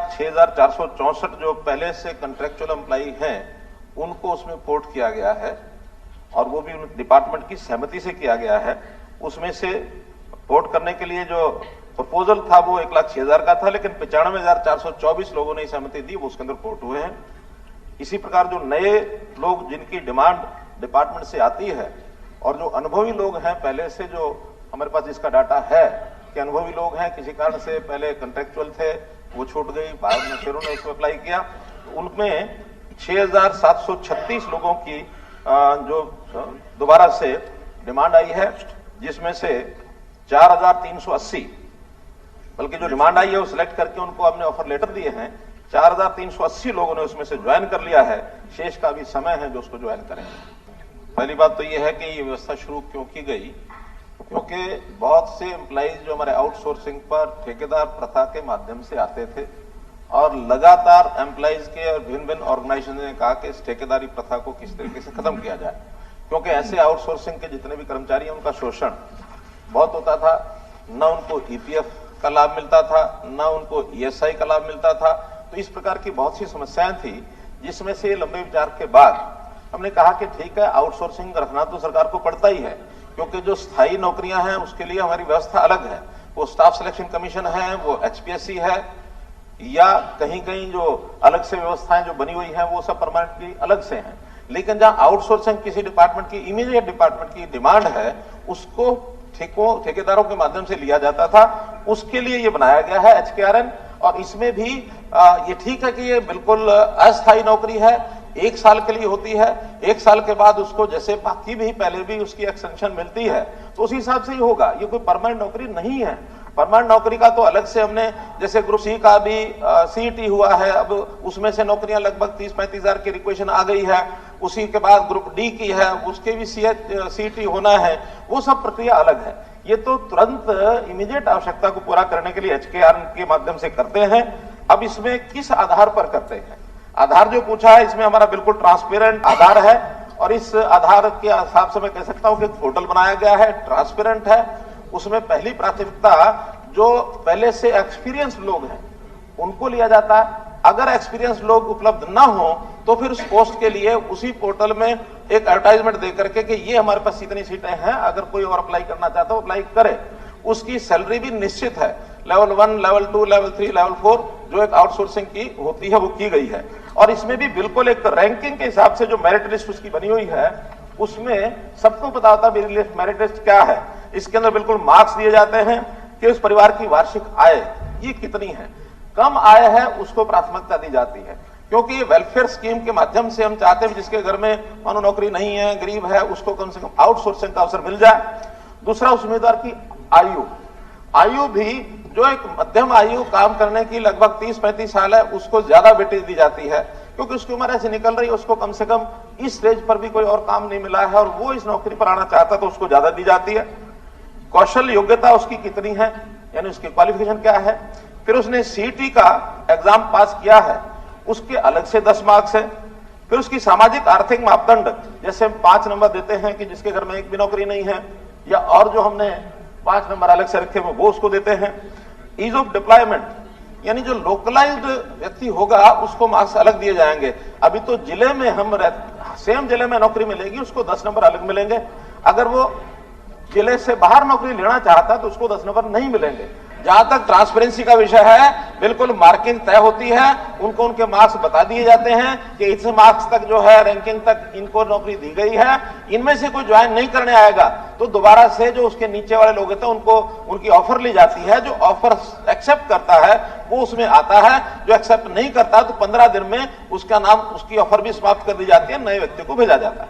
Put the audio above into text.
1,06,464 जो पहले से कंट्रेक्चुअल एम्प्लॉई हैं उनको उसमें पोर्ट किया गया है और वो भी डिपार्टमेंट की सहमति से किया गया है। उसमें से पोर्ट करने के लिए जो प्रपोजल था वो 1,06,000 का था, लेकिन 95,424 लोगों ने सहमति दी, वो उसके अंदर पोर्ट हुए हैं। इसी प्रकार जो नए लोग जिनकी डिमांड डिपार्टमेंट से आती है और जो अनुभवी लोग हैं पहले से, जो हमारे पास जिसका डाटा है कि अनुभवी लोग हैं, किसी कारण से पहले कंट्रेक्चुअल थे, वो छूट गई, बाद में फिर उन्होंने उसको अप्लाई किया, तो उनमें 6,736 लोगों की जो दोबारा से डिमांड आई है, जिसमें से 4,380 बल्कि जो डिमांड आई है वो सिलेक्ट करके उनको हमने ऑफर लेटर दिए हैं। 4,380 लोगों ने उसमें से ज्वाइन कर लिया है। शेष का भी समय है जो उसको ज्वाइन करेंगे। पहली बात तो ये है कि ये व्यवस्था शुरू क्यों की गई, क्योंकि बहुत से एम्प्लॉइज जो हमारे आउटसोर्सिंग पर ठेकेदार प्रथा के माध्यम से आते थे और लगातार एम्प्लॉइज के और भिन्न भिन्न ऑर्गेनाइजेशन ने कहा कि इस ठेकेदारी प्रथा को किस तरीके से खत्म किया जाए, क्योंकि ऐसे आउटसोर्सिंग के जितने भी कर्मचारी हैं उनका शोषण बहुत होता था। न उनको ईपीएफ का लाभ मिलता था, न उनको ईएसआई का लाभ मिलता था। तो इस प्रकार की बहुत सी समस्याएं थी, जिसमें से लंबे विचार के बाद हमने कहा कि ठीक है, आउटसोर्सिंग रखना तो सरकार को पड़ता ही है, क्योंकि जो स्थायी नौकरियां हैं उसके लिए हमारी व्यवस्था अलग है। वो स्टाफ सिलेक्शन कमीशन है, वो एचपीएससी है, या कहीं कहीं जो अलग से व्यवस्थाएं जो बनी हुई हैं वो सब परमानेंटली अलग से हैं। लेकिन जहां आउटसोर्सिंग किसी डिपार्टमेंट की इमीडिएट डिपार्टमेंट की डिमांड है, उसको ठेकेदारों के माध्यम से लिया जाता था, उसके लिए ये बनाया गया है एचकेआरएन। और इसमें भी ये ठीक है कि ये बिल्कुल अस्थायी नौकरी है, 1 साल के लिए होती है। 1 साल के बाद उसको जैसे बाकी भी पहले भी उसकी एक्सटेंशन मिलती है तो उसी हिसाब से ही होगा। ये कोई परमानेंट नौकरी नहीं है। परमानेंट नौकरी का तो अलग से हमने, जैसे ग्रुप सी का भी सीईटी हुआ है, अब उसमें से नौकरियां लगभग 30-35 हजार की रिक्वेशन आ गई है। उसी के बाद ग्रुप डी की है, उसके भी सीईटी होना है, वो सब प्रक्रिया अलग है। ये तो तुरंत इमीडिएट आवश्यकता को पूरा करने के लिए एचकेआरएन के माध्यम से करते हैं। अब इसमें किस आधार पर करते हैं, आधार जो पूछा है, इसमें हमारा बिल्कुल ट्रांसपेरेंट आधार है और इस आधार के हिसाब से मैं कह सकता हूं कि पोर्टल बनाया गया है, ट्रांसपेरेंट है। उसमें पहली प्राथमिकता जो पहले से एक्सपीरियंस लोग हैं उनको लिया जाता है। अगर एक्सपीरियंस लोग उपलब्ध ना हो तो फिर उस पोस्ट के लिए उसी पोर्टल में एक एडवर्टाइजमेंट दे करके कि ये हमारे पास इतनी सीटें हैं, अगर कोई और अप्लाई करना चाहता है अप्लाई करे। उसकी सैलरी भी निश्चित है, लेवल 1, लेवल 2, लेवल 3, लेवल 4 जो एक आउटसोर्सिंग की होती है वो की गई है। और इसमें भी बिल्कुल एक रैंकिंग के हिसाब से जो मेरिट लिस्ट उसकी बनी हुई है, उसमें सबको पता होता है मेरिट लिस्ट क्या है। इसके अंदर बिल्कुल मार्क्स दिए जाते हैं कि उस परिवार की वार्षिक आय ये कितनी है। कम आय है उसको प्राथमिकता दी जाती है, क्योंकि ये वेलफेयर स्कीम के माध्यम से हम चाहते हैं जिसके घर में मानो नौकरी नहीं है, गरीब है, उसको कम से कम आउटसोर्सिंग का अवसर मिल जाए। दूसरा, उस उम्मीदवार की आयु भी जो एक मध्यम आयु काम करने की लगभग 30-35 साल है, उसको ज्यादा वेटेज दी जाती है, क्योंकि उसकी उम्र ऐसे निकल रही है, उसको कम से कम इस स्टेज पर भी कोई और काम नहीं मिला है और वो इस नौकरी पर आना चाहता तो उसको ज्यादा दी जाती है। कौशल योग्यता उसकी कितनी है, यानी उसकी क्वालिफिकेशन क्या है। फिर उसने सीईटी का एग्जाम पास किया है, उसके अलग से 10 मार्क्स है। फिर उसकी सामाजिक आर्थिक मापदंड, जैसे हम 5 नंबर देते हैं कि जिसके घर में एक भी नौकरी नहीं है, या और जो हमने 5 नंबर अलग से रखे वो उसको देते हैं। ईज ऑफ डिप्लॉयमेंट, यानी जो लोकलाइज्ड व्यक्ति होगा उसको मार्क्स अलग दिए जाएंगे। अभी तो जिले में हम सेम जिले में नौकरी मिलेगी, उसको 10 नंबर अलग मिलेंगे। अगर वो जिले से बाहर नौकरी लेना चाहता तो उसको 10 नंबर नहीं मिलेंगे। जहां तक ट्रांसपेरेंसी का विषय है, बिल्कुल मार्किंग तय होती है, उनको उनके मार्क्स बता दिए जाते हैं कि इस मार्क्स तक जो है रैंकिंग तक इनको नौकरी दी गई है। इनमें से कोई ज्वाइन नहीं करने आएगा तो दोबारा से जो उसके नीचे वाले लोग होते हैं उनको उनकी ऑफर ली जाती है। जो ऑफर एक्सेप्ट करता है वो उसमें आता है, जो एक्सेप्ट नहीं करता तो 15 दिन में उसका नाम, उसकी ऑफर भी समाप्त कर दी जाती है, नए व्यक्ति को भेजा जाता है।